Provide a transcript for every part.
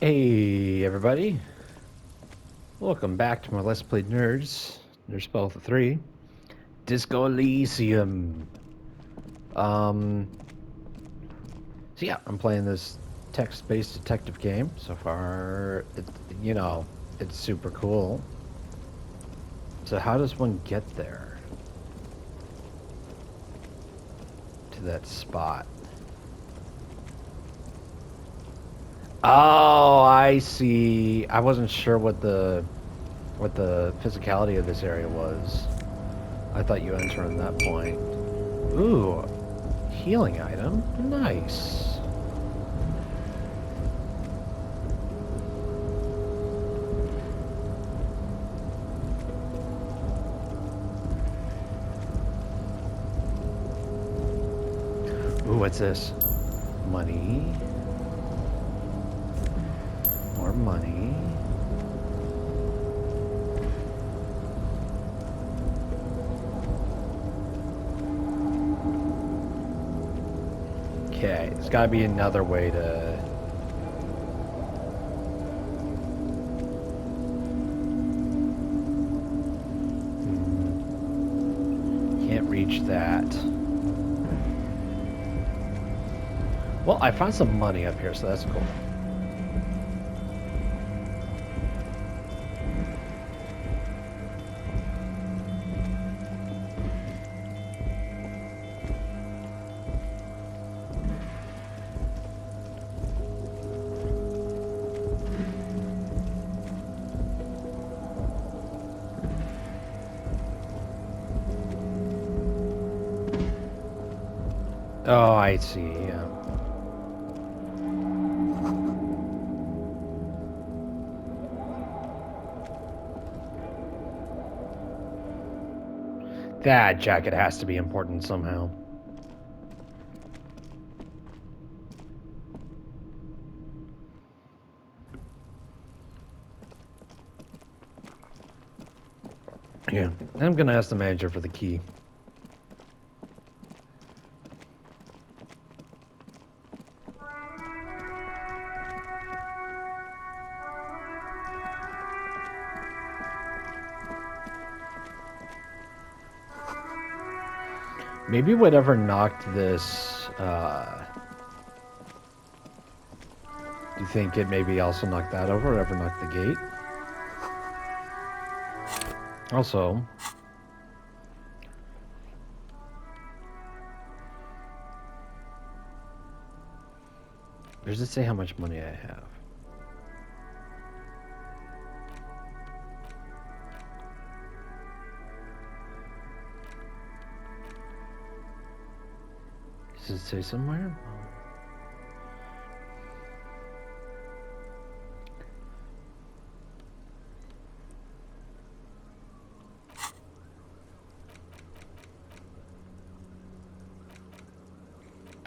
Hey everybody, welcome back to my Let's Play Nerds. Nerd Spell with the 3. Disco Elysium. Um, so yeah, I'm playing this text-based detective game. So far, it's super cool. So how does one get there? To that spot? Oh, I see. I wasn't sure what the physicality of this area was. I thought you entered at that point. Ooh, healing item. Nice. Ooh, what's this? Money. More money. Okay, there's gotta be another way to... Can't reach that. Well, I found some money up here, so that's cool. Oh, I see, yeah. That jacket has to be important somehow. Yeah, I'm gonna ask the manager for the key. Maybe whatever knocked this, do you think it maybe also knocked that over, whatever knocked the gate? Also, does it say how much money I have? Does it say somewhere?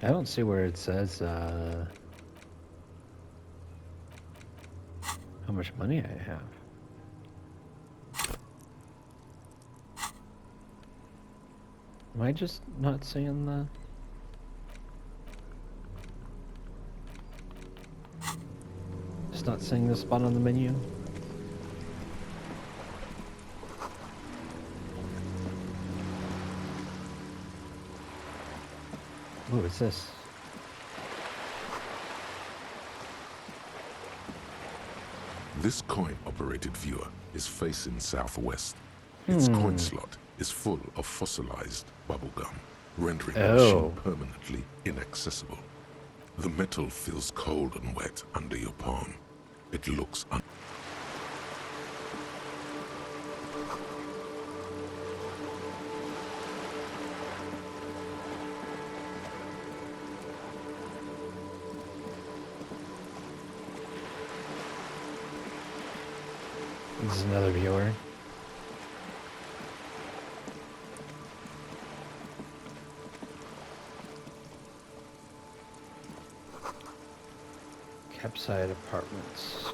I don't see where it says how much money I have. Am I just not seeing the... Just not seeing the spot on the menu? Ooh, what's this? This coin-operated viewer is facing southwest. Its coin slot is full of fossilized bubblegum, rendering the machine permanently inaccessible. The metal feels cold and wet under your palm. It looks This is another viewer.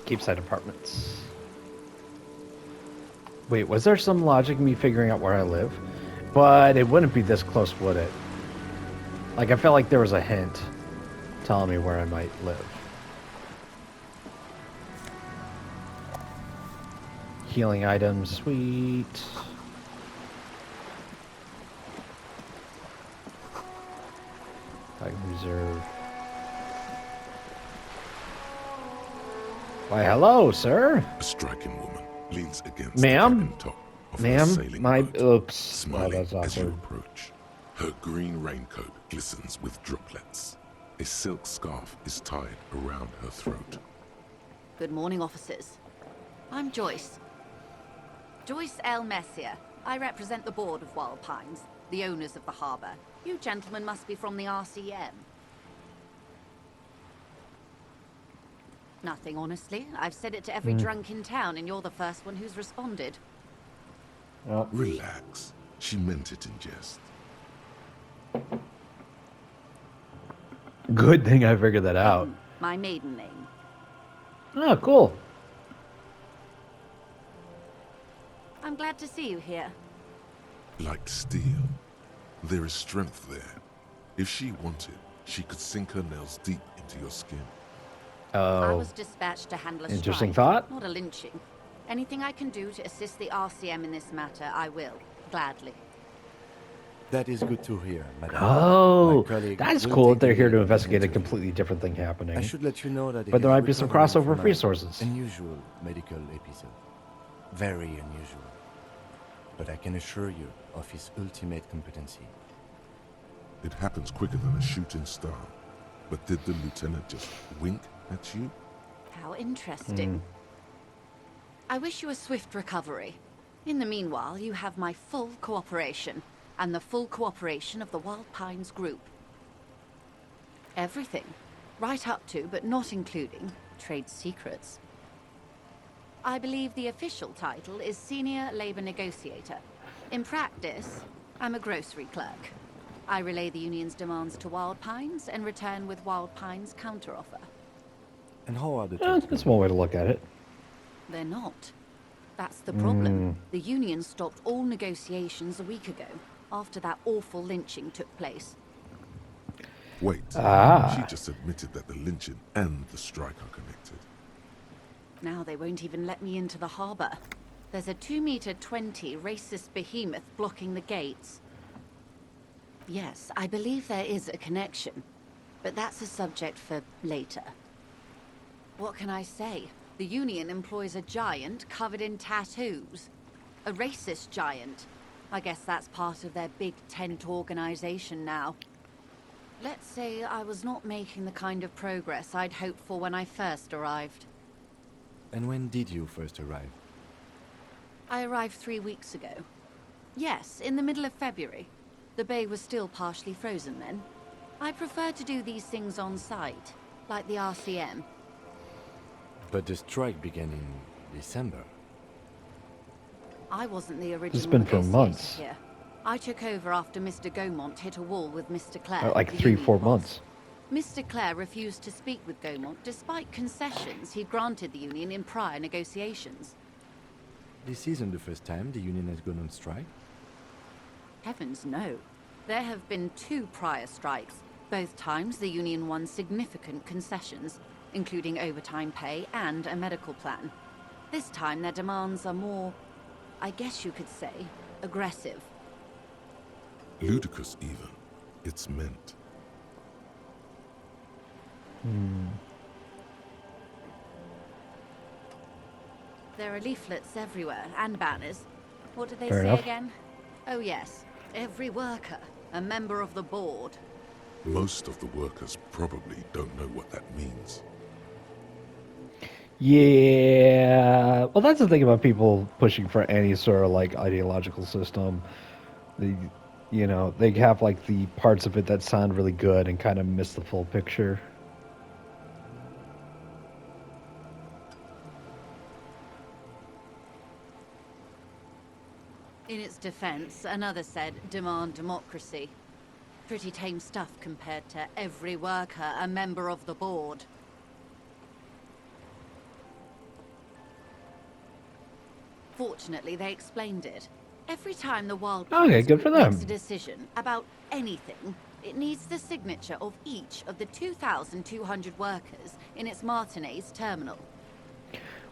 Keepside apartments. Wait, was there some logic in me figuring out where I live? But it wouldn't be this close, would it? Like, I felt like there was a hint telling me where I might live. Healing items, sweet. Tiger Reserve. Why, hello, sir. A striking woman leans against the Ma'am? cabin top of her Ma'am? sailing My... boat, Oops. smiling Oh, that's as you awkward. approach. Her green raincoat glistens with droplets. A silk scarf is tied around her throat. Good morning, officers. I'm Joyce. Joyce L. Messier. I represent the board of Wild Pines, the owners of the harbour. You gentlemen must be from the RCM. Nothing, honestly. I've said it to every drunk in town, and you're the first one who's responded. Oh. Relax. She meant it in jest. Good thing I figured that out. My maiden name. Oh, cool. I'm glad to see you here. Like steel. There is strength there. If she wanted, she could sink her nails deep into your skin. I Oh. was dispatched to handle a Interesting strike, thought. not a lynching. Anything I can do to assist the RCM in this matter, I will. Gladly. That is good to hear, madam. Oh, My colleague that's will cool take that they're the here lead to in this investigate a interview. completely different thing happening. I should let you know that But there he is might be some recovering crossover from a resources. Unusual medical episode. Very unusual. But I can assure you of his ultimate competency. It happens quicker than a shooting star. But did the lieutenant just wink at you? How interesting. I wish you a swift recovery. In the meanwhile, you have my full cooperation, and the full cooperation of the Wild Pines group. Everything. Right up to, but not including, trade secrets. I believe the official title is Senior Labor Negotiator. In practice, I'm a grocery clerk. I relay the union's demands to Wild Pines and return with Wild Pines' counteroffer. And how are the That's talks one way to look at it. They're not. That's the problem. The union stopped all negotiations a week ago, after that awful lynching took place. Wait. Ah. She just admitted that the lynching and the strike are connected. Now they won't even let me into the harbour. There's a 2-meter-20 racist behemoth blocking the gates. Yes, I believe there is a connection, but that's a subject for later. What can I say? The Union employs a giant covered in tattoos. A racist giant. I guess that's part of their big tent organization now. Let's say I was not making the kind of progress I'd hoped for when I first arrived. And when did you first arrive? I arrived 3 weeks ago. Yes, in the middle of February. The bay was still partially frozen then. I prefer to do these things on site, like the RCM. But the strike began in December. I wasn't the original It's been for negotiator months. here. I took over after Mr. Gaumont hit a wall with Mr. Clare. Like the 3-4 union boss. months. Mr. Clare refused to speak with Gaumont despite concessions he'd granted the union in prior negotiations. This isn't the first time the union has gone on strike. Heavens no. There have been 2 prior strikes. Both times the union won significant concessions, including overtime pay and a medical plan. This time their demands are more, I guess you could say, aggressive. Ludicrous even. It's meant. There are leaflets everywhere, and banners. What did they Fair say enough. again? Oh yes, every worker, a member of the board. Most of the workers probably don't know what that means. Yeah. Well, that's the thing about people pushing for any sort of like ideological system. They have like the parts of it that sound really good and kind of miss the full picture. In its defense, another said, demand democracy. Pretty tame stuff compared to every worker, a member of the board. Fortunately, they explained it. Every time the Wild Okay, Pines good for Group makes them. a decision about anything, it needs the signature of each of the 2,200 workers in its Martinez terminal.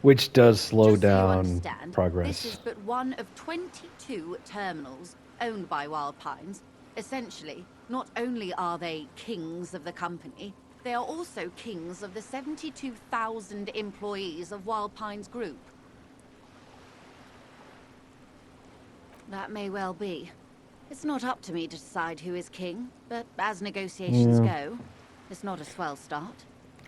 Which does slow Just so you down understand, progress. this is but one of 22 terminals owned by Wild Pines. Essentially, not only are they kings of the company, they are also kings of the 72,000 employees of Wild Pines Group. That may well be. It's not up to me to decide who is king, but as negotiations go, it's not a swell start.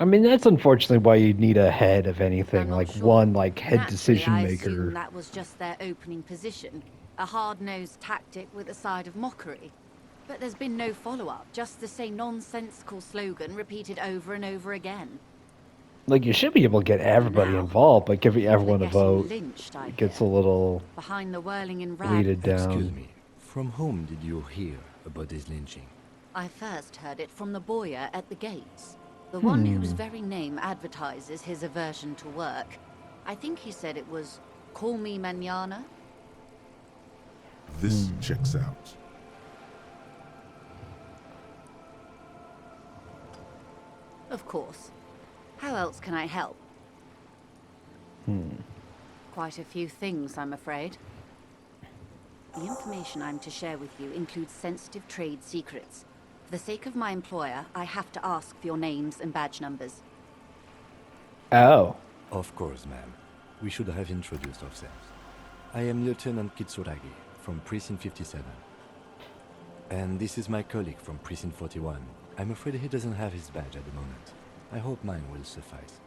I mean, that's unfortunately why you need a head of anything, I'm not like sure. one like head Naturally, decision I maker. assume that was just their opening position, a hard-nosed tactic with a side of mockery. But there's been no follow-up, just the same nonsensical slogan repeated over and over again. Like, you should be able to get everybody Now, involved, but giving everyone a they're getting vote lynched, I gets a hear. little Behind the whirling in weeded down. Excuse me. From whom did you hear about this lynching? I first heard it from the boyar at the gates. The one whose very name advertises his aversion to work. I think he said it was, "Call me mañana." This checks out. Of course. How else can I help? Quite a few things, I'm afraid. The information I'm to share with you includes sensitive trade secrets. For the sake of my employer, I have to ask for your names and badge numbers. Oh. Of course, ma'am. We should have introduced ourselves. I am Lieutenant Kitsuragi from Precinct 57. And this is my colleague from Precinct 41. I'm afraid he doesn't have his badge at the moment. I hope mine will suffice.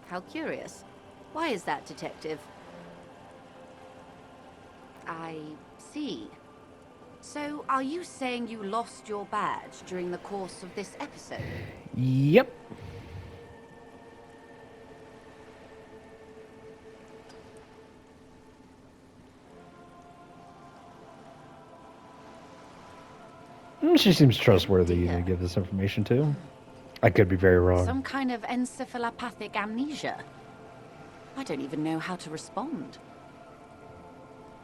How curious. Why is that, Detective? I see. So, are you saying you lost your badge during the course of this episode? Yep. She seems trustworthy to give this information to. I could be very wrong. Some kind of encephalopathic amnesia. I don't even know how to respond.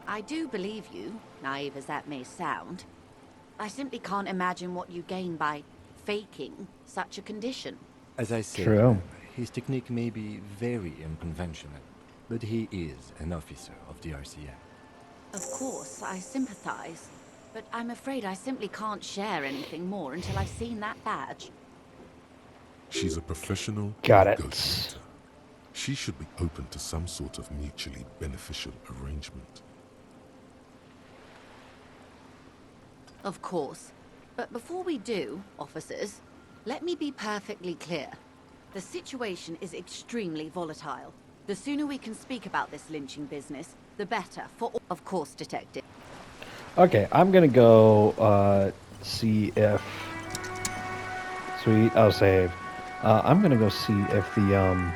I do believe you, naive as that may sound. I simply can't imagine what you gain by faking such a condition. As I said, True. his technique may be very unconventional, but he is an officer of the RCM. Of course, I sympathize. But I'm afraid I simply can't share anything more until I've seen that badge. She's a professional Got it. negotiator. She should be open to some sort of mutually beneficial arrangement. Of course. But before we do, officers, let me be perfectly clear. The situation is extremely volatile. The sooner we can speak about this lynching business, the better for all. Of course, Detective. Okay, I'm gonna go see if... Sweet, I'll save. I'm gonna go see if the,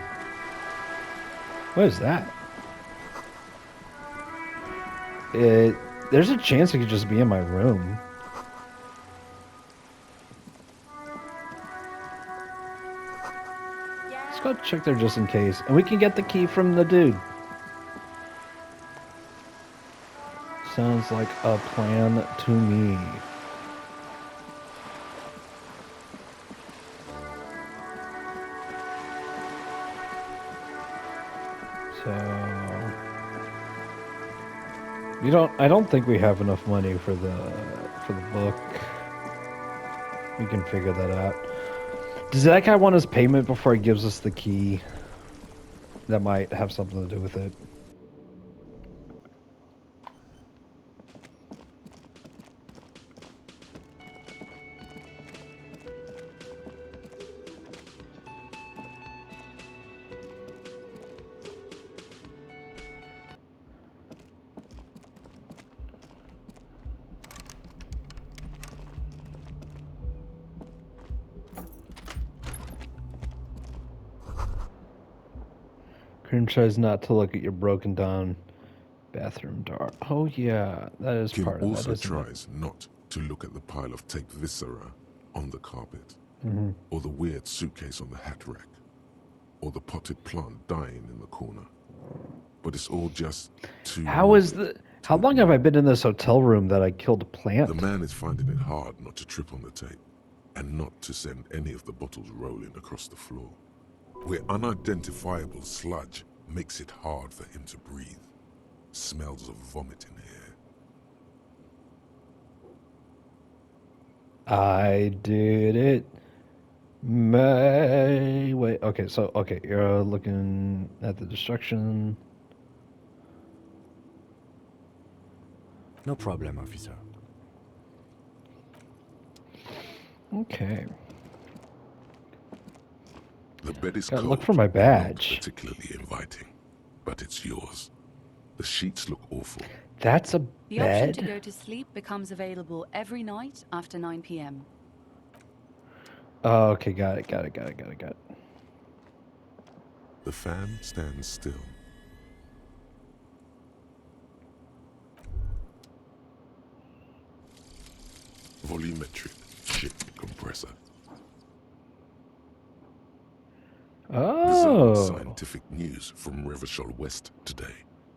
what is that? There's a chance it could just be in my room. Let's go check there just in case. And we can get the key from the dude. Sounds like a plan to me. So I don't think we have enough money for the book. We can figure that out. Does that guy want his payment before he gives us the key? That might have something to do with it. Kim tries not to look at your broken down bathroom door. Oh yeah, that is Kim part of that, also isn't it? tries not to look at the pile of taped viscera on the carpet, or the weird suitcase on the hat rack, or the potted plant dying in the corner. But it's all just too... How long have I been in this hotel room that I killed a plant? The man is finding it hard not to trip on the tape, and not to send any of the bottles rolling across the floor. We're unidentifiable sludge makes it hard for him to breathe. Smells of vomit in here. I did it my way. Okay, you're looking at the destruction. No problem, officer. Okay. The bed is Gotta cold, look for my and badge. not particularly inviting, but it's yours. The sheets look awful. That's a The option to bed? go to sleep becomes available every night after 9 p.m. Oh, okay, got it. The fan stands still. Volumetric ship compressor. Bizarre Oh. scientific news from Revachol West today,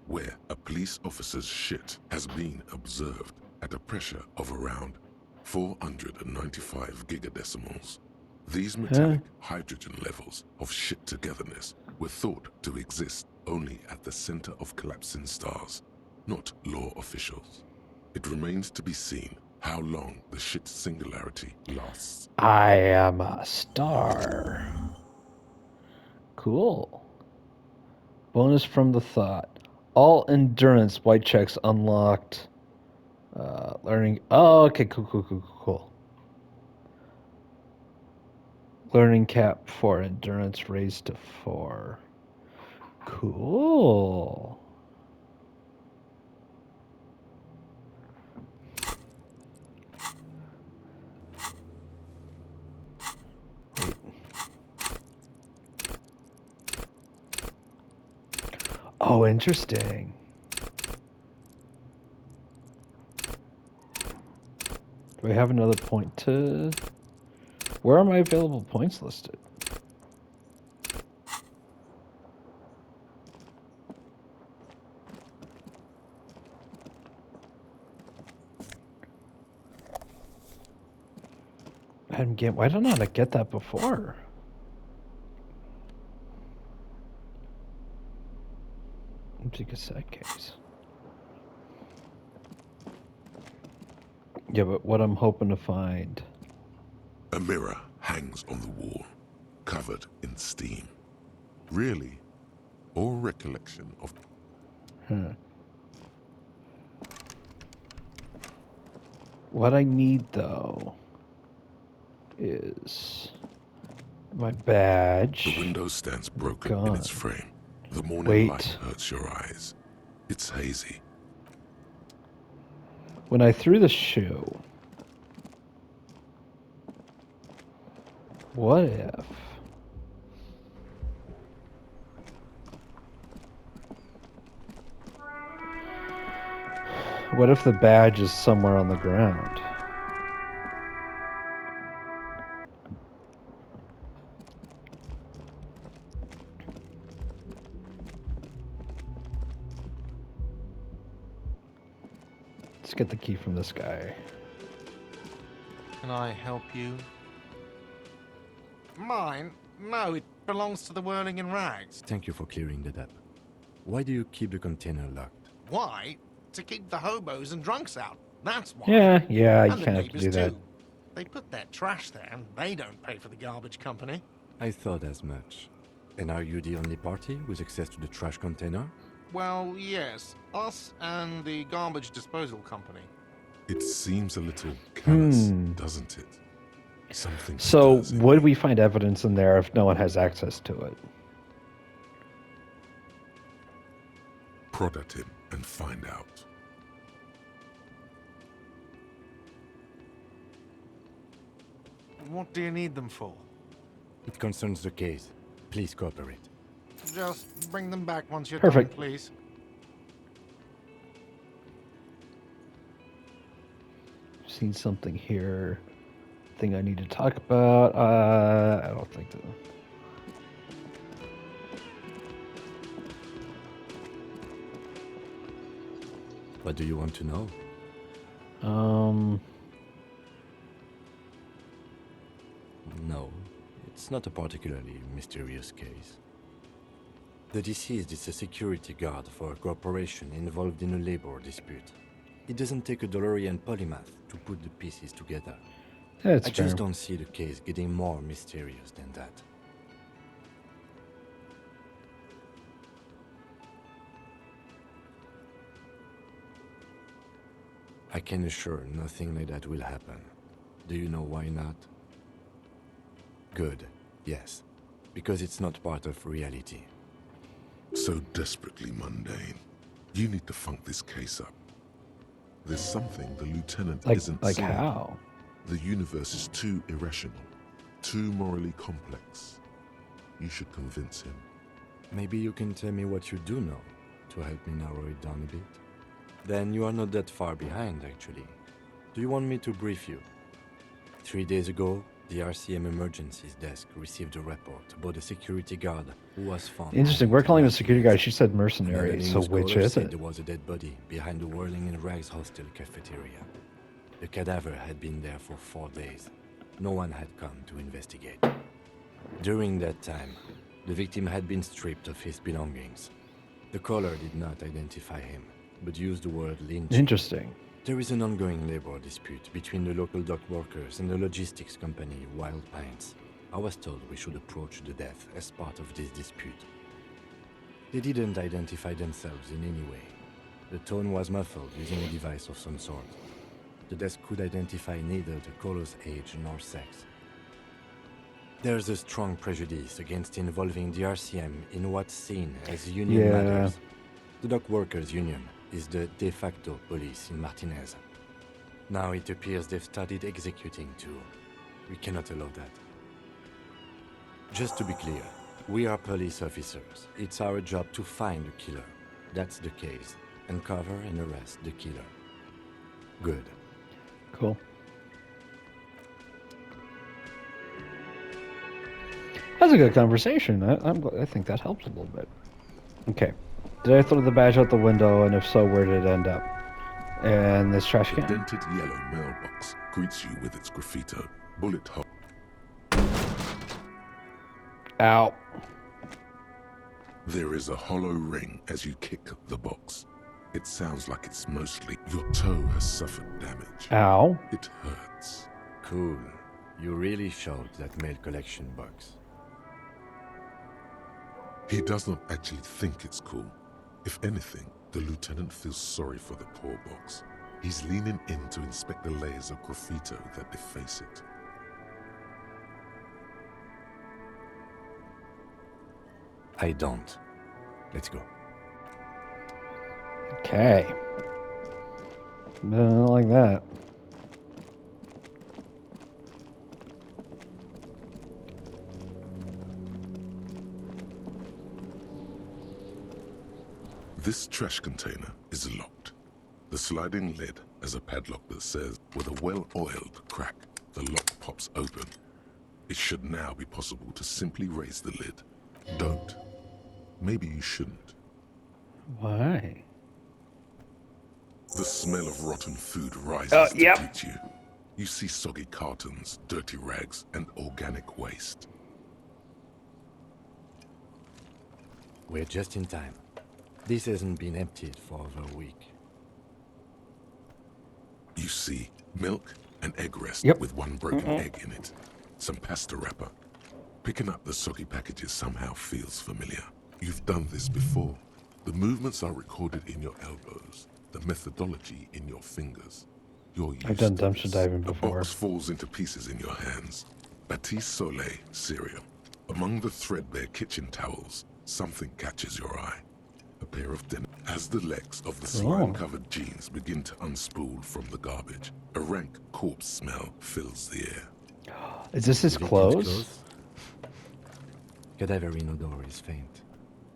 where a police officer's shit has been observed at a pressure of around 495 gigadecimals. These metallic hydrogen levels of shit togetherness were thought to exist only at the center of collapsing stars, not law officials. It remains to be seen how long the shit singularity lasts. I am a star. Cool. Bonus from the thought. All endurance white checks unlocked. Learning. Oh, okay, cool. Learning cap for endurance raised to 4. Cool. Wait. Oh, interesting. Do I have another point to... Where are my available points listed? Why did I not get that before? Empty cassette case. Yeah, but what I'm hoping to find... A mirror hangs on the wall, covered in steam. Really, or recollection of... What I need, though, is my badge. The window stands broken in its frame. The morning Wait. light hurts your eyes. It's hazy. When I threw the shoe, what if... What if the badge is somewhere on the ground? Let's get the key from this guy. Can I help you? Mine? No, it belongs to the Whirling in Rags. Thank you for clearing that up. Why do you keep the container locked? Why? To keep the hobos and drunks out. That's why. Yeah, you And can't the have to neighbors do that. too. They put their trash there and they don't pay for the garbage company. I thought as much. And are you the only party with access to the trash container? Well, yes. Us and the garbage disposal company. It seems a little callous, doesn't it? Something So, stirs in would me. we find evidence in there if no one has access to it? Prod at him and find out. What do you need them for? It concerns the case. Please cooperate. Just bring them back once you're Perfect. done, please. Seen something here. Thing I need to talk about. I don't think so. What do you want to know? No, it's not a particularly mysterious case. The deceased is a security guard for a corporation involved in a labor dispute. It doesn't take a DeLorean polymath to put the pieces together. That's I fair. just don't see the case getting more mysterious than that. I can assure nothing like that will happen. Do you know why not? Good, yes. Because it's not part of reality. So desperately mundane. You need to funk this case up. There's something the lieutenant isn't Like seeing. how? The universe is too irrational, too morally complex. You should convince him. Maybe you can tell me what you do know to help me narrow it down a bit. Then you are not that far behind, actually. Do you want me to brief you? 3 days ago, the RCM Emergencies Desk received a report about a security guard who was found. Interesting. We're calling him a security guard. She said mercenary. Another So news which caller is said it? there was a dead body behind the Whirling in Rags hostel cafeteria. The cadaver had been there for 4 days. No one had come to investigate. During that time, the victim had been stripped of his belongings. The caller did not identify him, but used the word lynching. Interesting. There is an ongoing labor dispute between the local dock workers and the logistics company Wild Pines. I was told we should approach the death as part of this dispute. They didn't identify themselves in any way. The tone was muffled using a device of some sort. The desk could identify neither the caller's age nor sex. There's a strong prejudice against involving the RCM in what's seen as union matters. The dock workers' union is the de facto police in Martinez. Now it appears they've started executing too. We cannot allow that. Just to be clear, we are police officers. It's our job to find the killer. That's the case. Uncover and arrest the killer. Good. Cool. That's a good conversation. I think that helps a little bit. Okay. Did I throw the badge out the window, and if so, where did it end up? And this trash The can? dented yellow mailbox greets you with its graffito. Bullet hole. Ow. There is a hollow ring as you kick the box. It sounds like it's mostly your toe has suffered damage. Ow. It hurts. Cool. You really showed that mail collection box. He does not actually think it's cool. If anything, the lieutenant feels sorry for the poor box. He's leaning in to inspect the layers of graffito that deface it. I don't. Let's go. Okay. Not like that. This trash container is locked. The sliding lid has a padlock that says, with a well-oiled crack, the lock pops open. It should now be possible to simply raise the lid. Don't. Maybe you shouldn't. Why? The smell of rotten food rises to yep. greet you. You see soggy cartons, dirty rags, and organic waste. We're just in time. This hasn't been emptied for over a week. You see milk and egg rest Yep. with one broken egg in it. Some pasta wrapper. Picking up the soggy packages somehow feels familiar. You've done this before. The movements are recorded in your elbows, the methodology in your fingers. You're used I've done to dumpster this. diving A before. box falls into pieces in your hands. Batiste Soleil cereal. Among the threadbare kitchen towels, something catches your eye. A pair of denim. As the legs of the slime-covered jeans begin to unspool from the garbage, a rank corpse smell fills the air. Is this his Victim's clothes? Cadaverine odor is faint.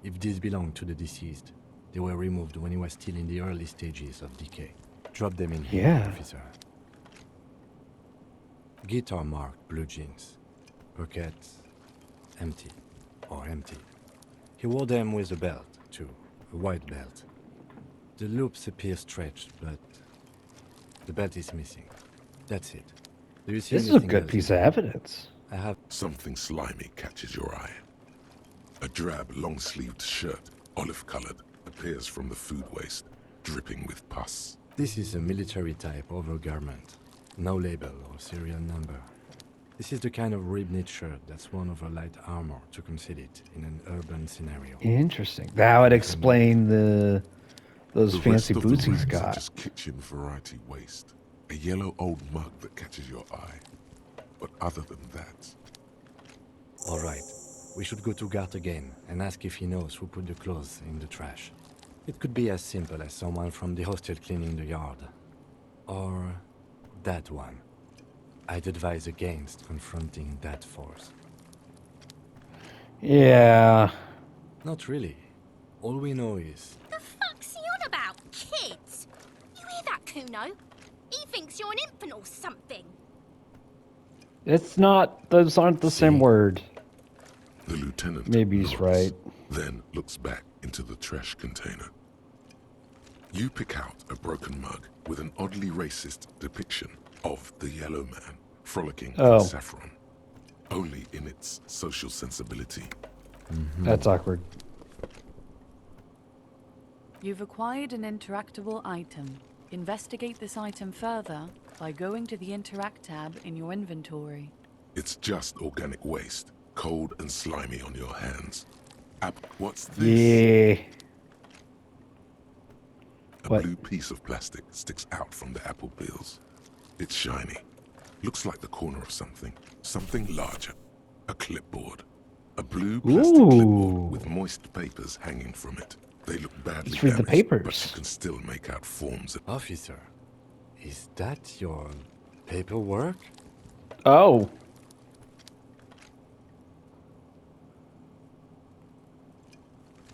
If these belong to the deceased, they were removed when he was still in the early stages of decay. Drop them in here, Yeah. officer. Guitar marked blue jeans. Pockets empty or empty. He wore them with a belt, too. A white belt. The loops appear stretched, but the belt is missing. That's it. Do you see This is a anything good else? piece of evidence. I have Something slimy catches your eye. A drab, long-sleeved shirt, olive-colored, appears from the food waste, dripping with pus. This is a military-type overgarment. No label or serial number. This is the kind of rib-knit shirt that's worn over light armor to conceal it in an urban scenario. Interesting. That would explain those The fancy rest of the boots he's rags are got. just kitchen variety waste. A yellow old mug that catches your eye. But other than that, All right. We should go to Gart again and ask if he knows who put the clothes in the trash. It could be as simple as someone from the hostel cleaning the yard. Or that one. I'd advise against confronting that force. Yeah. Not really. All we know is... The fuck's he on about, kids? You hear that, Kuno? He thinks you're an infant or something. It's not. Those aren't the same word. the lieutenant Maybe he's nods, right. then looks back into the trash container. You pick out a broken mug with an oddly racist depiction of the yellow man frolicking in saffron, only in its social sensibility. That's awkward. You've acquired an interactable item. Investigate this item further by going to the Interact tab in your inventory. It's just organic waste, cold and slimy on your hands. What's this? Yeah. A What? blue piece of plastic sticks out from the apple peels. It's shiny. Looks like the corner of something. Something larger. A clipboard. A blue plastic clipboard with moist papers hanging from it. They look badly Let's read the damaged, papers. but you can still make out forms. Officer, is that your paperwork? Oh.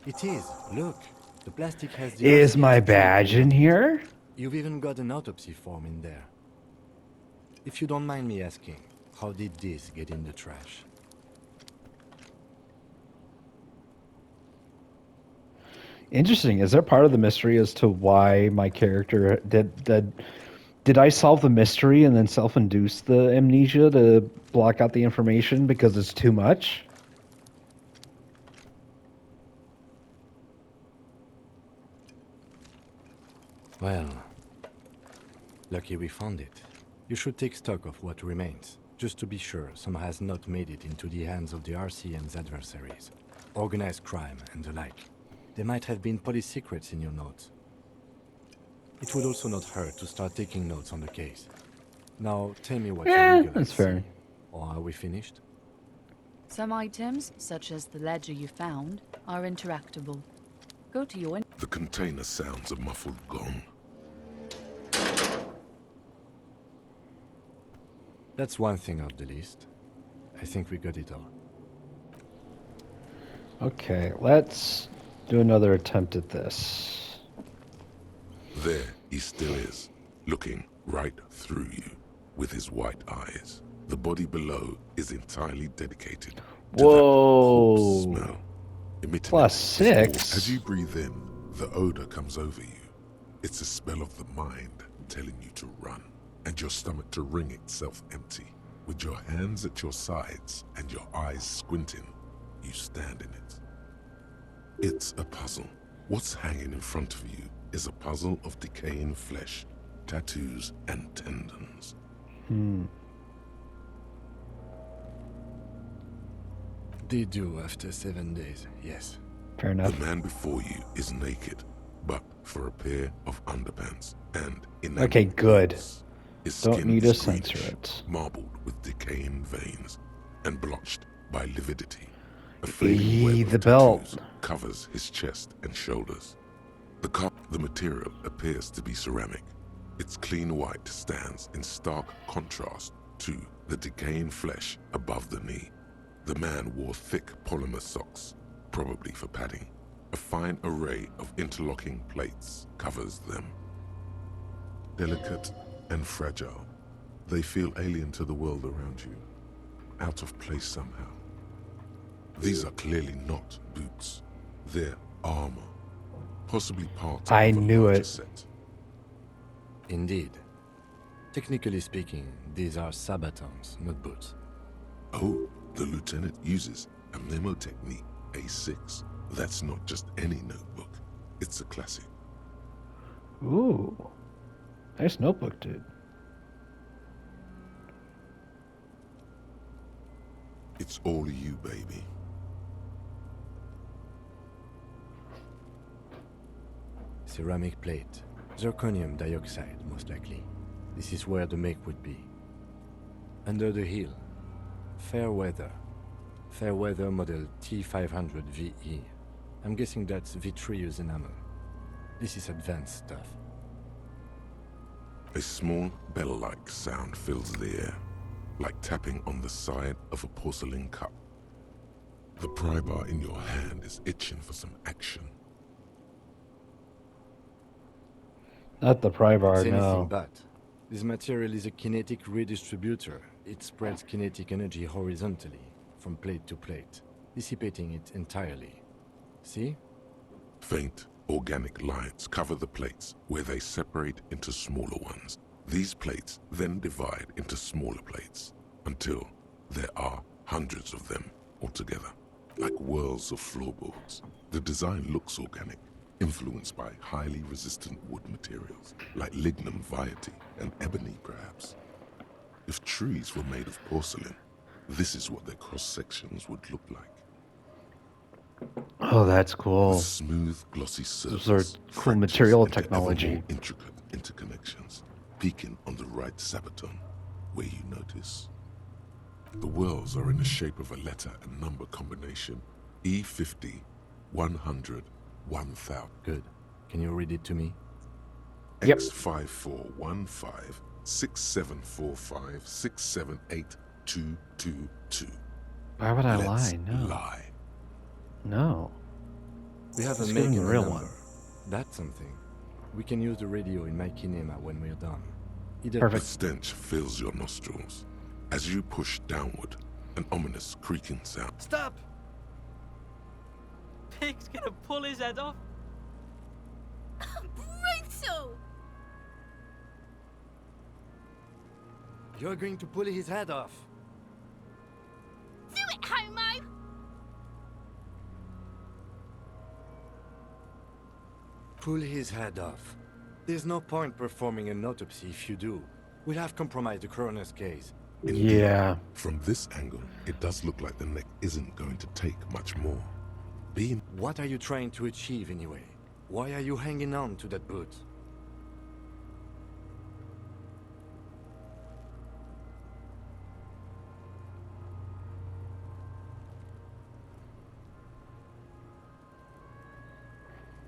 It is. Look, the plastic has the... Is my RCS badge in here? You've even got an autopsy form in there. If you don't mind me asking, how did this get in the trash? Interesting. Is there part of the mystery as to why my character did I solve the mystery and then self-induce the amnesia to block out the information because it's too much? Well, lucky we found it. You should take stock of what remains, just to be sure some has not made it into the hands of the RCM's adversaries. Organized crime and the like. There might have been police secrets in your notes. It would also not hurt to start taking notes on the case. Now, tell me what you that's fair. see. Or are we finished? Some items, such as the ledger you found, are interactable. Go to your... The container sounds a muffled gong. That's one thing off the list. I think we got it all. Okay, let's do another attempt at this. There he still is, looking right through you with his white eyes. The body below is entirely dedicated to that corpse smell. Emitting +6. As you breathe in, the odor comes over you. It's a spell of the mind telling you to run, and your stomach to wring itself empty. With your hands at your sides and your eyes squinting, you stand in it. It's a puzzle. What's hanging in front of you is a puzzle of decaying flesh, tattoos, and tendons. They do after 7 days, yes. Fair enough. The man before you is naked, but for a pair of underpants, and in Okay, good. his Don't skin need to is censor greenish, it. marbled with decaying veins, and blotched by lividity. A Eee, fading web the of belt. tattoos covers his chest and shoulders. The material appears to be ceramic. Its clean white stands in stark contrast to the decaying flesh above the knee. The man wore thick polymer socks, probably for padding. A fine array of interlocking plates covers them. Delicate and fragile, they feel alien to the world around you, out of place somehow. These are clearly not boots. They're armor, possibly part I of a knew larger it. set. Indeed. Technically speaking, these are sabatons, not boots. Oh, the lieutenant uses a mnemotechnique A6. That's not just any notebook. It's a classic. Ooh. Nice notebook, dude. It's all you, baby. Ceramic plate. Zirconium dioxide, most likely. This is where the make would be. Under the hill. Fair weather. Fair weather model T500 VE. I'm guessing that's vitreous enamel. This is advanced stuff. A small bell-like sound fills the air, like tapping on the side of a porcelain cup. The pry bar in your hand is itching for some action. Not the pry bar, It's anything no. but. This material is a kinetic redistributor. It spreads kinetic energy horizontally, from plate to plate, dissipating it entirely. See? Faint, organic lines cover the plates where they separate into smaller ones. These plates then divide into smaller plates until there are hundreds of them altogether, like whirls of floorboards. The design looks organic, influenced by highly resistant wood materials, like lignum vitae and ebony perhaps. If trees were made of porcelain, this is what their cross-sections would look like. Oh, that's With cool. smooth, glossy surface, Those are cool fractures material into ever technology. more intricate interconnections, peaking on the right sabaton, where you notice. The whirls are in the shape of a letter and number combination, E50, 100, 1000. Good. Can you read it to me? Yep. X5415 6745 678222. Why would I Let's lie? No. lie. No. We have Let's a give him make the and a real number. one. That's something. We can use the radio in my kinema when we're done. Either The Perfect. stench fills your nostrils. As you push downward, an ominous creaking sound. Stop! Pig's gonna pull his head off. Brutal! You're going to pull his head off. Do it, homo! Pull his head off. There's no point performing an autopsy if you do. We'll have compromised the coroner's case. Indeed, Yeah. from this angle, it does look like the neck isn't going to take much more. Being What are you trying to achieve anyway? Why are you hanging on to that boot?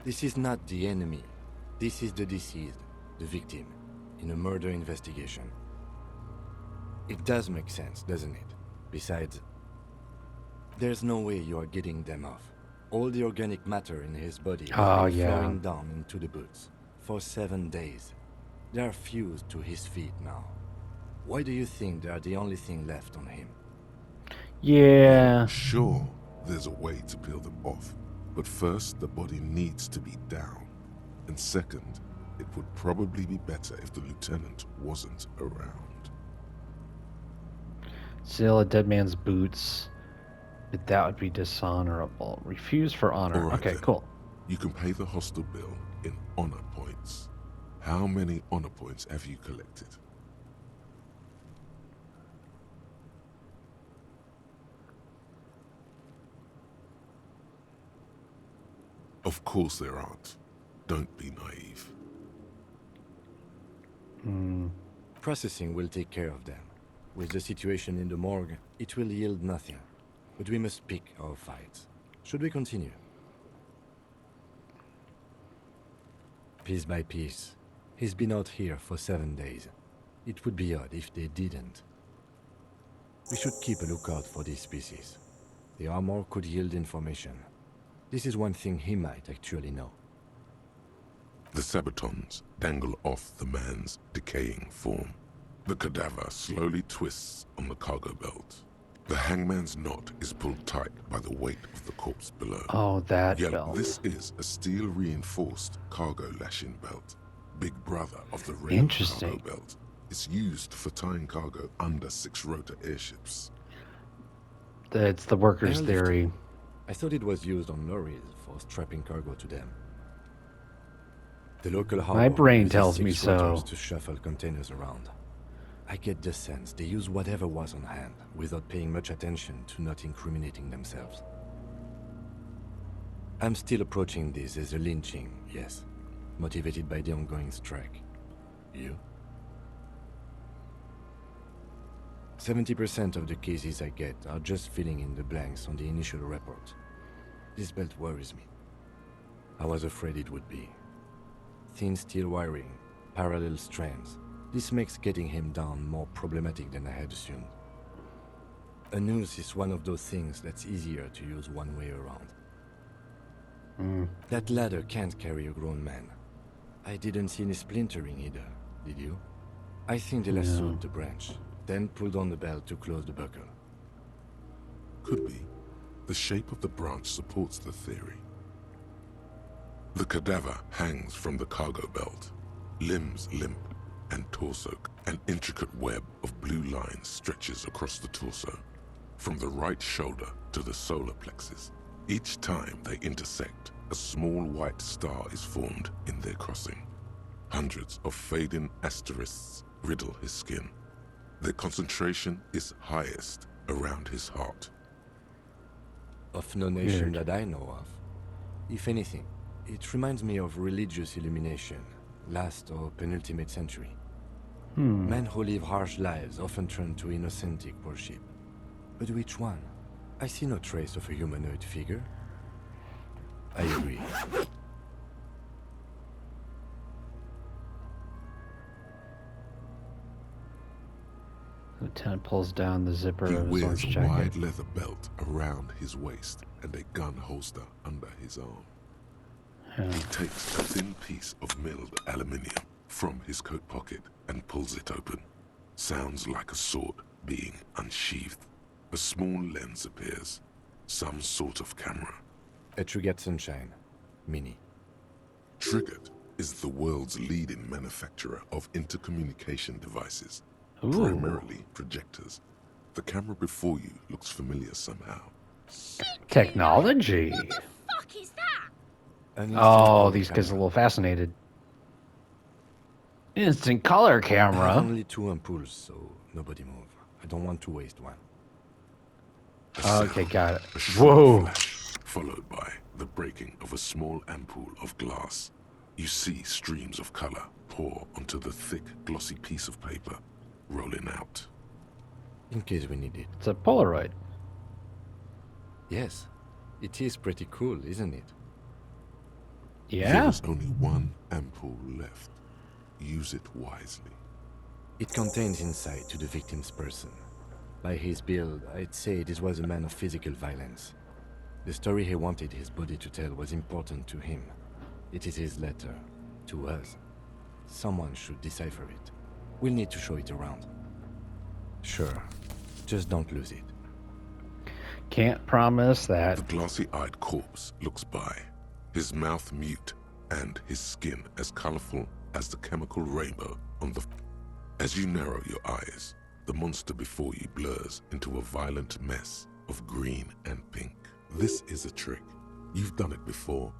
This is not the enemy. This is the deceased, the victim, in a murder investigation. It does make sense, doesn't it? Besides, there's no way you are getting them off. All the organic matter in his body has been flowing down into the boots for 7 days. They are fused to his feet now. Why do you think they are the only thing left on him? Yeah. sure there's a way to peel them off, but first the body needs to be down. And second, it would probably be better if the lieutenant wasn't around. Steal a dead man's boots. But that would be dishonorable. Refuse for honor. All right, Okay, then. cool. You can pay the hostel bill in honor points. How many honor points have you collected? Of course there aren't. Don't be naive. Processing will take care of them. With the situation in the morgue, it will yield nothing. But we must pick our fights. Should we continue? Piece by piece. He's been out here for 7 days. It would be odd if they didn't. We should keep a lookout for these species. The armor could yield information. This is one thing he might actually know. The sabatons dangle off the man's decaying form. The cadaver slowly twists on the cargo belt. The hangman's knot is pulled tight by the weight of the corpse below. Oh, that Yet belt. this is a steel-reinforced cargo lashing belt. Big brother of the rail Interesting. cargo belt. It's used for tying cargo under 6-rotor airships. It's the workers' Airlift. theory. I thought it was used on lorries for strapping cargo to them. The local harbor brain uses tells me 6 rotors so. to shuffle containers around. I get the sense they use whatever was on hand without paying much attention to not incriminating themselves. I'm still approaching this as a lynching, yes, motivated by the ongoing strike. You? 70% of the cases I get are just filling in the blanks on the initial report. This belt worries me. I was afraid it would be. Thin steel wiring, parallel strands. This makes getting him down more problematic than I had assumed. A noose is one of those things that's easier to use one way around. That ladder can't carry a grown man. I didn't see any splintering either, did you? I think they lassoed the branch, then pulled on the belt to close the buckle. Could be. The shape of the branch supports the theory. The cadaver hangs from the cargo belt, limbs limp and torso. An intricate web of blue lines stretches across the torso, from the right shoulder to the solar plexus. Each time they intersect, a small white star is formed in their crossing. Hundreds of fading asterisks riddle his skin. Their concentration is highest around his heart. Of no nation that I know of. If anything, it reminds me of religious illumination, last or penultimate century. Men who live harsh lives often turn to innocentic worship. But which one? I see no trace of a humanoid figure. I agree. Lieutenant pulls down the zipper He of his wears orange a jacket. wide leather belt around his waist and a gun holster under his arm. He takes a thin piece of milled aluminium from his coat pocket and pulls it open. Sounds like a sword being unsheathed. A small lens appears. Some sort of camera. A Trigger Sunshine. Mini. Triggered is the world's leading manufacturer of intercommunication devices, Ooh. primarily projectors. The camera before you looks familiar somehow. Technology. What the fuck is that? An instant Oh, color these guys are a camera. little fascinated. Instant color I have camera. only 2 ampoules, so nobody move. I don't want to waste one. Okay, got it. A short Whoa. flash, followed by the breaking of a small ampoule of glass. You see streams of color pour onto the thick, glossy piece of paper, rolling out. In case we need it. It's a Polaroid. Yes. It is pretty cool, isn't it? There Yeah. is only one ampoule left. Use it wisely. It contains insight to the victim's person. By his build, I'd say this was a man of physical violence. The story he wanted his body to tell was important to him. It is his letter. To us. Someone should decipher it. We'll need to show it around. Sure. Just don't lose it. Can't promise that. The glossy-eyed corpse looks by, his mouth mute and his skin as colorful as the chemical rainbow on the... As you narrow your eyes, the monster before you blurs into a violent mess of green and pink. This is a trick. You've done it before.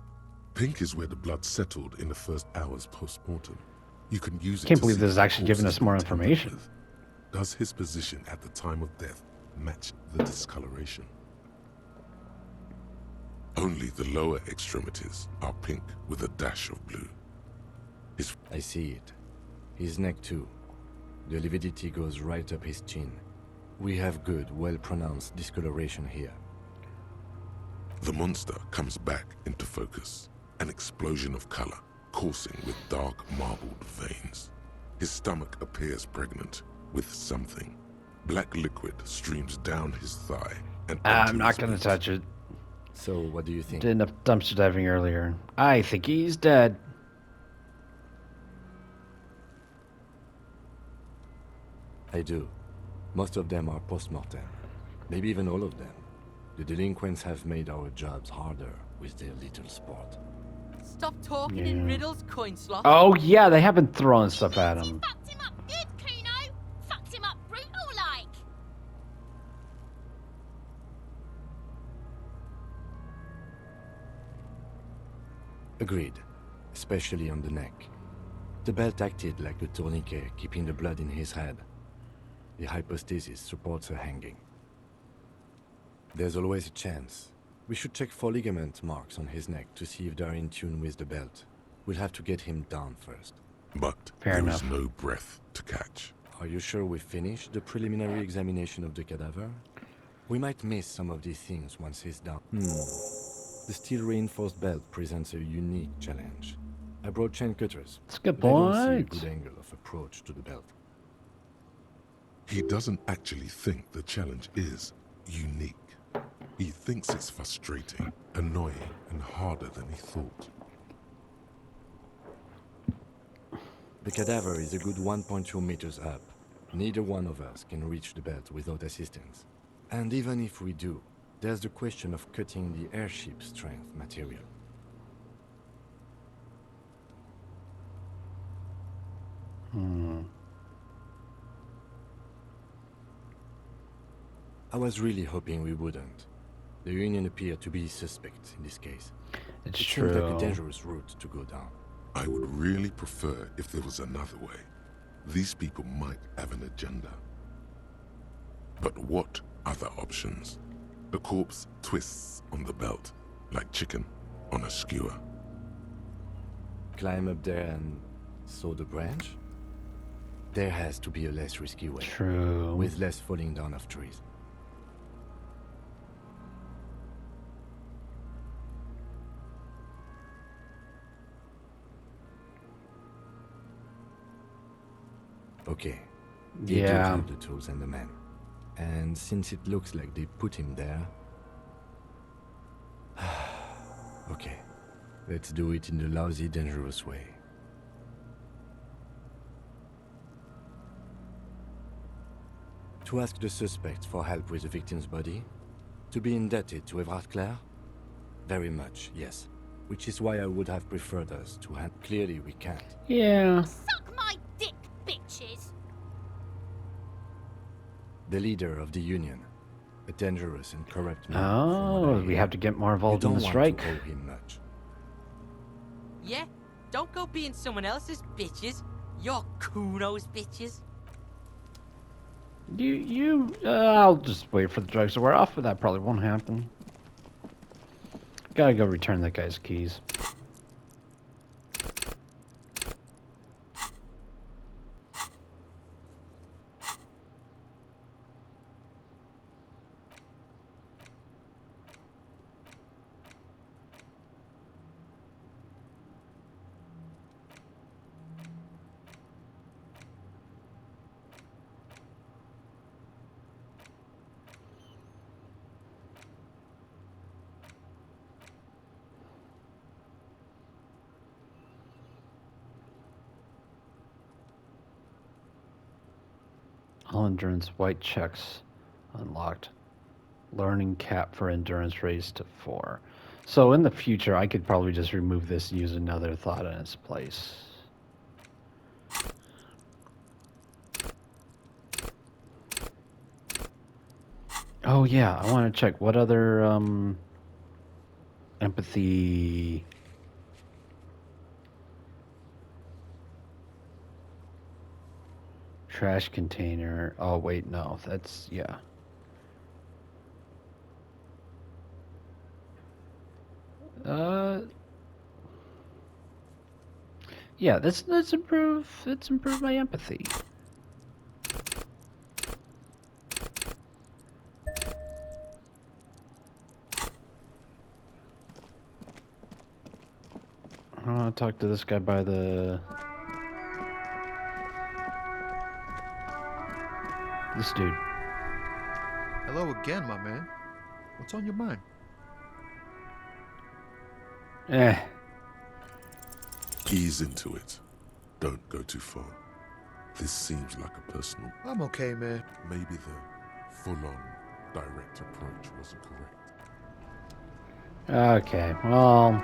Pink is where the blood settled in the first hours post-mortem. You can use it Can't to believe see this is if the actually giving corpse us more has been tampered information. with. Does his position at the time of death match the discoloration? Only the lower extremities are pink with a dash of blue. I see it. His neck too. The lividity goes right up his chin. We have good, well-pronounced discoloration here. The monster comes back into focus, an explosion of color, coursing with dark marbled veins. His stomach appears pregnant with something. Black liquid streams down his thigh and I'm onto not his gonna boot. touch it. So, what do you think? Did enough dumpster diving earlier. I think he's dead. I do. Most of them are post-mortem. Maybe even all of them. The delinquents have made our jobs harder with their little sport. Stop talking in riddles, coin slot. Oh yeah, they have been throwing stuff at him. Fucked him up good, Kuno. Fucked him up brutal like. Agreed, especially on the neck. The belt acted like a tourniquet, keeping the blood in his head. The hypostasis supports her hanging. There's always a chance. We should check for ligament marks on his neck to see if they're in tune with the belt. We'll have to get him down first. But Fair there enough. is no breath to catch. Are you sure we finished the preliminary examination of the cadaver? We might miss some of these things once he's down. The steel-reinforced belt presents a unique challenge. I brought chain cutters. That's a good but I don't see a point. good angle of approach to the belt. He doesn't actually think the challenge is unique. He thinks it's frustrating, annoying, and harder than he thought. The cadaver is a good 1.2 meters up. Neither one of us can reach the belt without assistance. And even if we do, there's the question of cutting the airship strength material. I was really hoping we wouldn't. The Union appeared to be suspect in this case. It's It true. seems like a dangerous route to go down. I would really prefer if there was another way. These people might have an agenda. But what other options? The corpse twists on the belt, like chicken on a skewer. Climb up there and saw the branch? There has to be a less risky way, True. with less falling down of trees. Okay. They do Yeah. have the tools and the men. And since it looks like they put him there... okay. Let's do it in the lousy, dangerous way. To ask the suspect for help with the victim's body? To be indebted to Everard Clare? Very much, yes. Which is why I would have preferred us to hand... Clearly we can't. Yeah. Suck my dick, bitches! The leader of the Union. A dangerous and corrupt man. from what I Oh, we hear. have to get more You involved in don't the want strike. to owe him much. Yeah? Don't go being someone else's bitches. You're Kuno's bitches. I'll just wait for the drugs to wear off, but that probably won't happen. Gotta go return that guy's keys. All endurance white checks unlocked. Learning cap for endurance raised to 4. So in the future, I could probably just remove this and use another thought in its place. Oh yeah, I want to check what other empathy. Trash container. Oh wait, no, that's yeah. Yeah, let's improve my empathy. I want to talk to this guy by the... This dude. Hello again, my man. What's on your mind? Eh. Ease into it. Don't go too far. This seems like a personal... I'm okay, man. Maybe the full-on direct approach wasn't correct. Okay, well...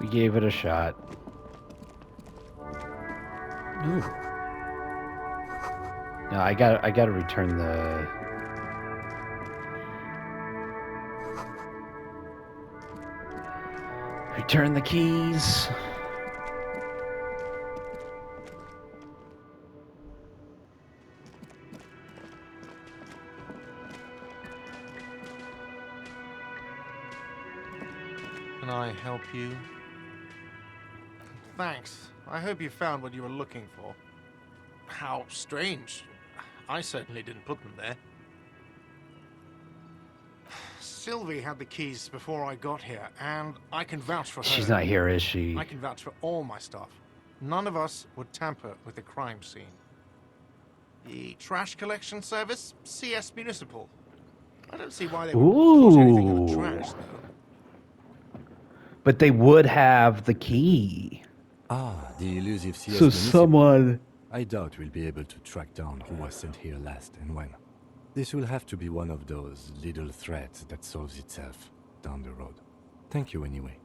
We gave it a shot. Ooh. No, I gotta return the... Return the keys. Can I help you? Thanks. I hope you found what you were looking for. How strange. I certainly didn't put them there. Sylvie had the keys before I got here, and I can vouch for her. She's not here, is she? I can vouch for all my staff. None of us would tamper with the crime scene. The trash collection service? CS Municipal. I don't see why they would put anything in the trash, though. But they would have the key. Ah, the elusive CS So Municipal. someone... I doubt we'll be able to track down who was sent here last and when. This will have to be one of those little threads that solves itself down the road. Thank you anyway.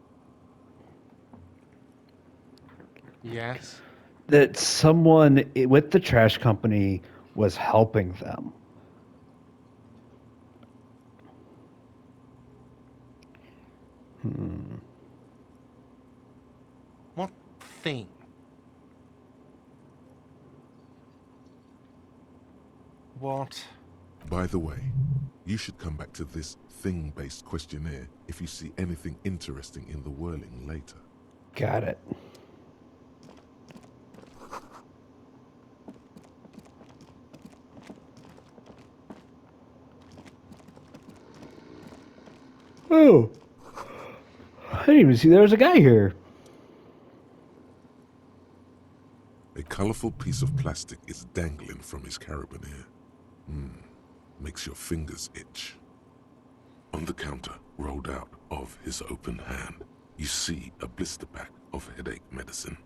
Yes? That someone with the trash company was helping them. What thing? What? By the way, you should come back to this thing-based questionnaire if you see anything interesting in the whirling later. Got it. Oh. I didn't even see there was a guy here. A colorful piece of plastic is dangling from his carabiner. Makes your fingers itch. On the counter, rolled out of his open hand, you see a blister pack of headache medicine.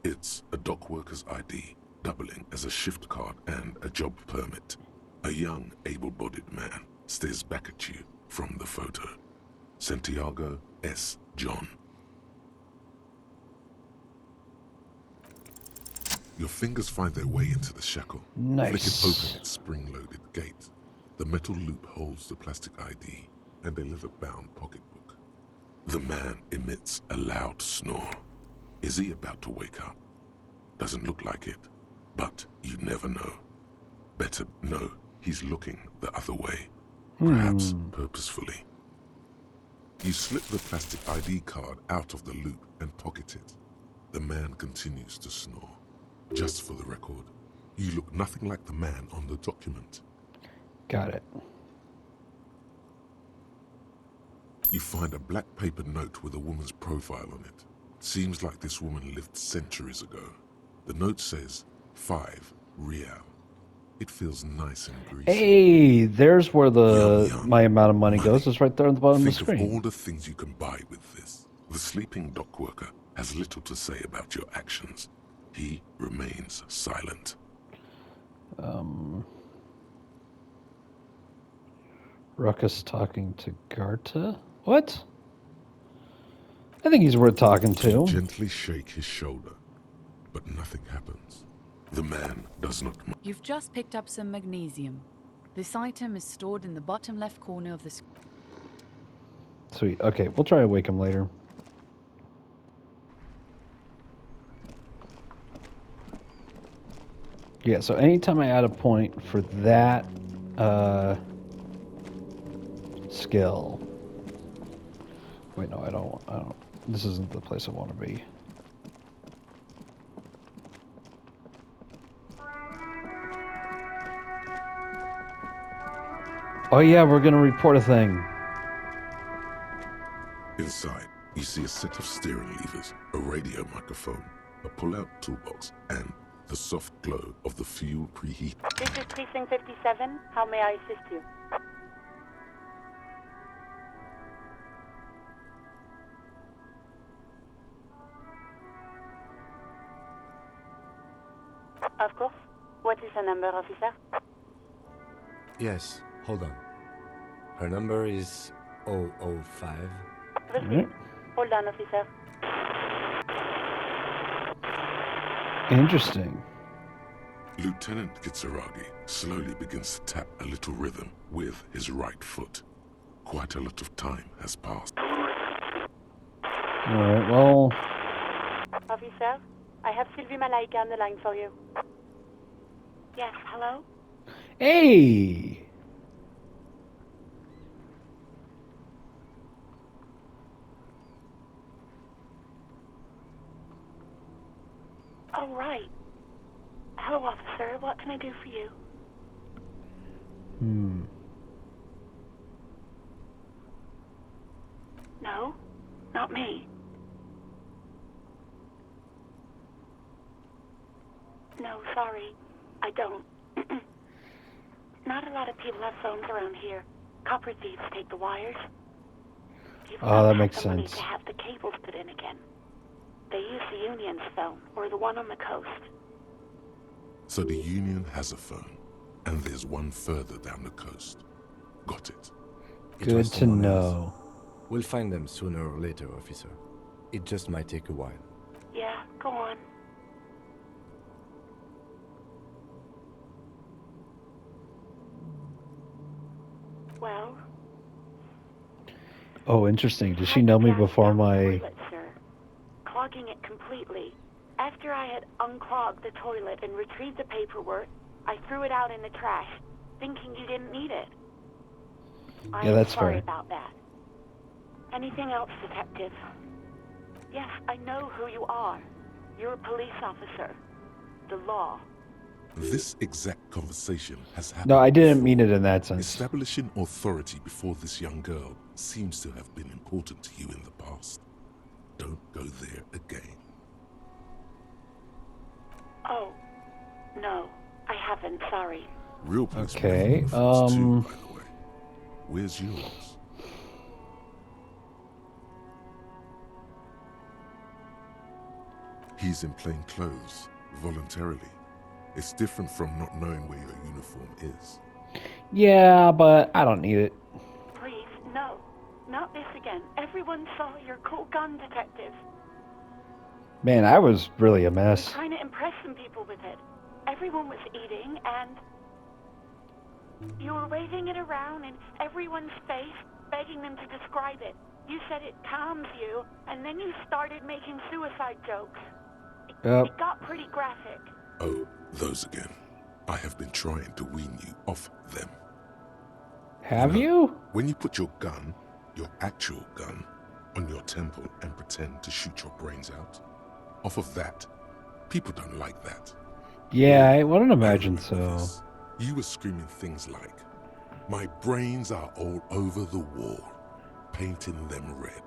It's a dock worker's ID, doubling as a shift card and a job permit. A young, able-bodied man stares back at you from the photo. Santiago S. John. Your fingers find their way into the shackle. Nice. Flick it open its spring-loaded gate. The metal loop holds the plastic ID and a leather-bound pocketbook. The man emits a loud snore. Is he about to wake up? Doesn't look like it, but you never know. Better know he's looking the other way, perhaps purposefully. You slip the plastic ID card out of the loop and pocket it. The man continues to snore. Just for the record, you look nothing like the man on the document. Got it. You find a black paper note with a woman's profile on it. Seems like this woman lived centuries ago. The note says 5 real. It feels nice and greasy. Hey, there's where Yum. my amount of money goes. It's right there on the bottom of the Think of screen. all the things you can buy with this. The sleeping dock worker has little to say about your actions. He remains silent. Ruckus talking to Garta? What? I think he's worth talking to. You gently shake his shoulder, but nothing happens. The man does not. You've just picked up some magnesium. This item is stored in the bottom left corner of the screen. Sweet. Okay, we'll try to wake him later. Yeah, so anytime I add a point for that skill. Wait, no, I don't. This isn't the place I want to be. Oh yeah, we're gonna report a thing. Inside, you see a set of steering levers, a radio microphone, a pull-out toolbox, and the soft glow of the fuel preheat. This is Precinct 57. How may I assist you? Of course. What is the number, officer? Yes, hold on. Her number is 005. Proceed. Hold on, officer. Interesting. Lieutenant Kitsuragi slowly begins to tap a little rhythm with his right foot. Quite a lot of time has passed. Alright, well... Officer, I have Sylvie Malaika on the line for you. Yes, hello? Hey! Oh, right. Hello, officer. What can I do for you? No, not me. No, sorry. I don't. Not a lot of people have phones around here. Copper thieves take the wires. People Oh, that don't makes have the money sense. to have the cables put in again. They use the Union's phone, or the one on the coast. So the Union has a phone, and there's one further down the coast. Got it. It was Good to someone else. know. We'll find them sooner or later, officer. It just might take a while. Yeah, go on. Well... Oh, interesting. Does she know me before my... Toilet, sir. Clogging it completely. After I had unclogged the toilet and retrieved the paperwork, I threw it out in the trash, thinking you didn't need it. Yeah, that's I'm sorry fair. about that. Anything else, Detective? Yes, I know who you are. You're a police officer. The law. This exact conversation has happened No, I didn't before. mean it in that sense. Establishing authority before this young girl seems to have been important to you in the past. Don't go there again. Oh, no, I haven't, sorry. Real police Okay, too, by the way. Where's yours? He's in plain clothes, voluntarily. It's different from not knowing where your uniform is. Yeah, but I don't need it. Please, no. Not this again. Everyone saw your cool gun, Detective. Man, I was really a mess. I'm trying to impress some people with it. Everyone was eating, and you were waving it around in everyone's face, begging them to describe it. You said it calms you, and then you started making suicide jokes. It got pretty graphic. Oh, those again. I have been trying to wean you off them. Have you? When you put your gun, your actual gun, on your temple and pretend to shoot your brains out, off of that, people don't like that. Yeah, I wouldn't imagine so. This. You were screaming things like, "My brains are all over the wall," painting them red.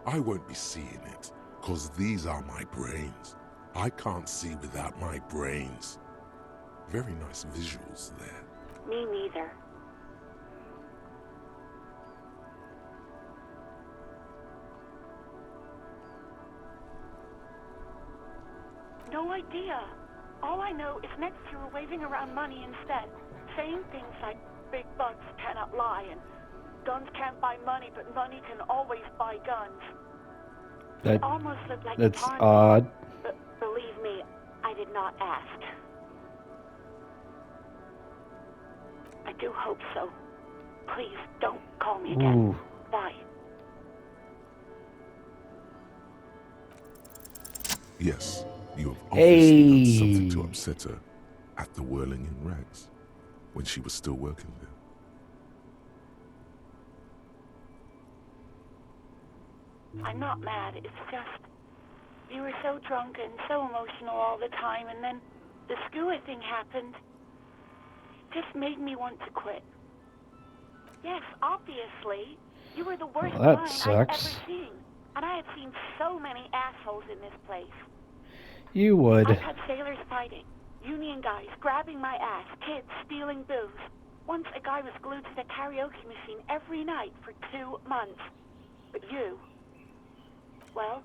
I won't be seeing it, 'cause these are my brains. I can't see without my brains. Very nice visuals there. Me neither. No idea. All I know is next you were waving around money instead, saying things like, "Big bucks cannot lie," and "Guns can't buy money, but money can always buy guns." It almost looked like that's taunting, odd. but believe me, I did not ask. I do hope so. Please don't call me again. Ooh. Bye. Yes, you have obviously done something to Hey. upset her at the Whirling in Rags, when she was still working there. I'm not mad, it's just... you were so drunk and so emotional all the time, and then the Skua thing happened. It just made me want to quit. Yes, obviously. You were the worst Well, that line I've sucks. ever seen. And I have seen so many assholes in this place. You would. I've had sailors fighting, union guys grabbing my ass, kids stealing booze. Once a guy was glued to the karaoke machine every night for 2 months. But you... well,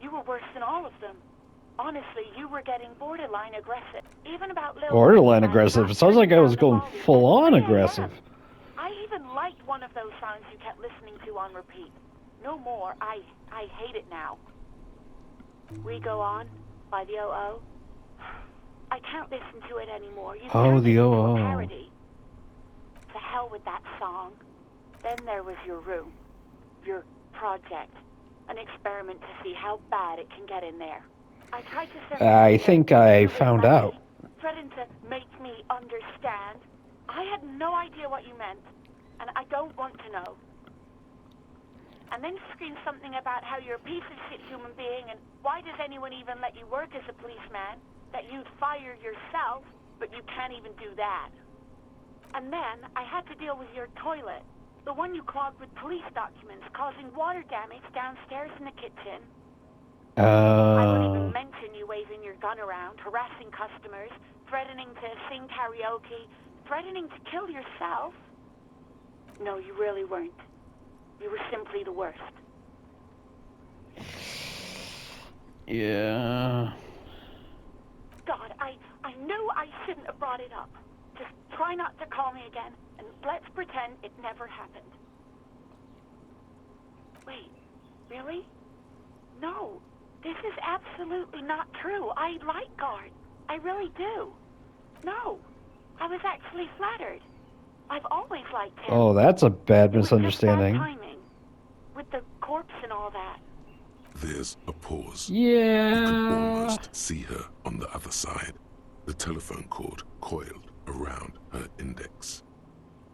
you were worse than all of them. Honestly, you were getting borderline aggressive. Even about little... Borderline aggressive? It sounds like I was going full-on aggressive. I even liked one of those songs you kept listening to on repeat. No more. I hate it now. We Go On by the O.O. I can't listen to it anymore. You Oh, turned the it into OO. a parody. To hell with that song. Then there was your room. Your project. An experiment to see how bad it can get in there. I tried to send I think I found out. threatened to make me understand. I had no idea what you meant, and I don't want to know. And then screamed something about how you're a piece of shit human being, and why does anyone even let you work as a policeman? That you'd fire yourself, but you can't even do that. And then I had to deal with your toilet, the one you clogged with police documents, causing water damage downstairs in the kitchen. I won't even mention you waving your gun around, harassing customers, threatening to sing karaoke, threatening to kill yourself. No, you really weren't. You were simply the worst. Yeah. God, I knew I shouldn't have brought it up. Just try not to call me again, and let's pretend it never happened. Wait, really? No, this is absolutely not true. I like Guard. I really do. No, I was actually flattered. I've always liked him. Oh, that's a bad It was just misunderstanding. bad timing, with the corpse and all that. There's a pause. Yeah. You can almost see her on the other side. The telephone cord coiled around her index.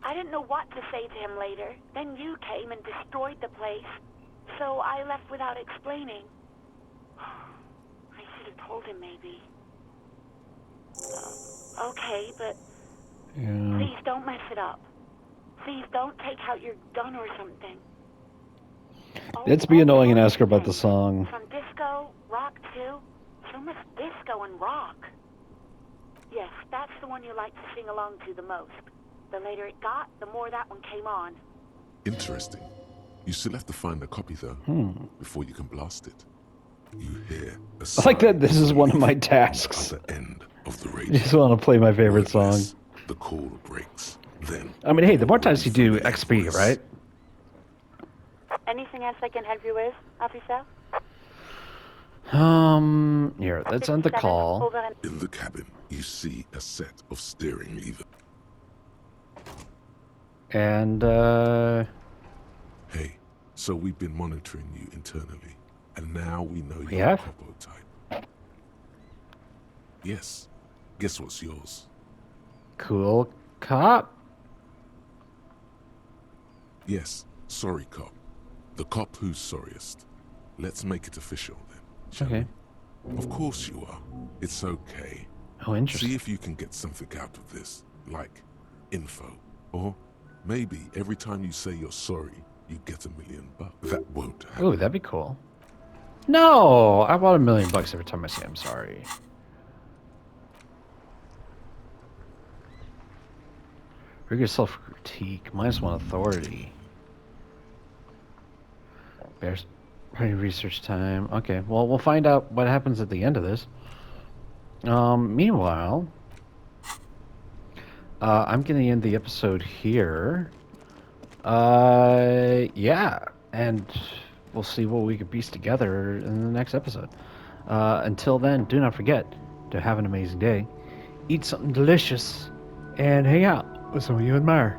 I didn't know what to say to him later. Then you came and destroyed the place. So I left without explaining. I should have told him, maybe. Okay, but Yeah. please don't mess it up. Please don't take out your gun or something. Let's be annoying and ask her about the song. From disco, rock too. So much disco and rock. Yes, that's the one you like to sing along to the most. The later it got, the more that one came on. Interesting. You still have to find a copy though, before you can blast it. You hear a I like that this is one of my tasks. At the end of the radio. I just want to play my favorite song. The call breaks. Then I mean, hey, the more times you do XP, right? Anything else I can help you with, officer? Here, let's end the call. In the cabin, you see a set of steering levers. And, Hey, so we've been monitoring you internally, and now we know We you're a have? Popo type. Yes. Guess what's yours? Cool cop. Yes, sorry cop. The cop who's sorriest. Let's make it official then, shall Okay. we? Of course you are. It's okay. Oh, interesting. See if you can get something out of this, like info. Or maybe every time you say you're sorry, you get $1 million. That won't happen. Ooh, that'd be cool. No, I want $1 million every time I say I'm sorry. Rigorous self-critique, -1 authority. Bears, research time. Okay, well, we'll find out what happens at the end of this. Meanwhile, I'm going to end the episode here. Yeah, and we'll see what we can piece together in the next episode. Until then, do not forget to have an amazing day, eat something delicious, and hang out with someone you admire.